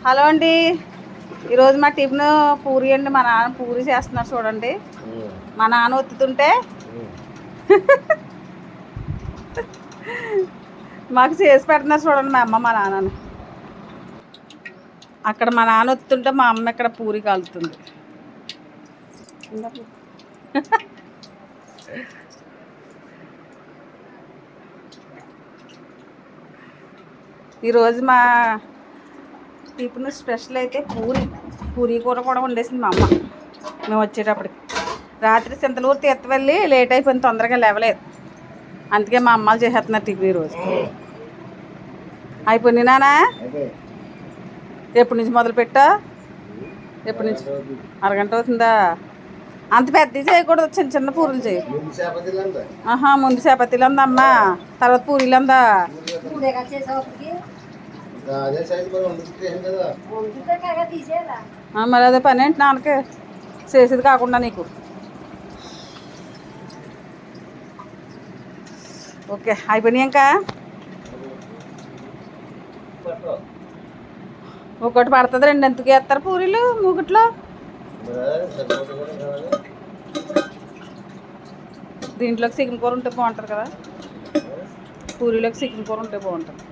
Hello అండి, ఈరోజు మా టిఫిన్ పూరి అండి. మా నాన్న పూరి చేస్తున్నారు చూడండి. మా నాన్న ఒత్తుతుంటే మాకు చేసి పెడుతున్నారు చూడండి మా అమ్మ మా నాన్నని. అక్కడ మా నాన్న ఒత్తుంటే మా అమ్మ ఇక్కడ పూరి కాలుతుంది. ఈరోజు మా టిఫిన్ స్పెషల్ అయితే పూరి కూర కూడా వండేసింది మా అమ్మ. మేము వచ్చేటప్పటికి రాత్రి చింతలూరు తీర్థ వెళ్ళి లేట్ అయిపోయింది, తొందరగా లేవలేదు. అందుకే మా అమ్మాలు చేసేస్తున్నారు టిఫిన్ ఈరోజు. అయిపోయింది నానా? ఎప్పటి నుంచి మొదలు పెట్టా? ఎప్పటి నుంచి? అరగంట అవుతుందా? అంత పెద్దది చేయకూడదు, చిన్న చిన్న పూరీలు చేయి. ముందు చపాతీలు ఉందమ్మా, తర్వాత పూరీలు ఉందా? మరి అదే పని ఏంటి నాన్నకి చేసేది కాకుండా నీకు? ఓకే, అయిపోయినాయి. ఇంకా ఒకటి పడుతుంది, రెండు ఎందుకు వేస్తారు పూరీలు మూగుట్లో? దీంట్లోకి చికెన్ కూర ఉంటే బాగుంటుంది కదా, పూరీలోకి చికెన్ కూర ఉంటే బాగుంటుంది.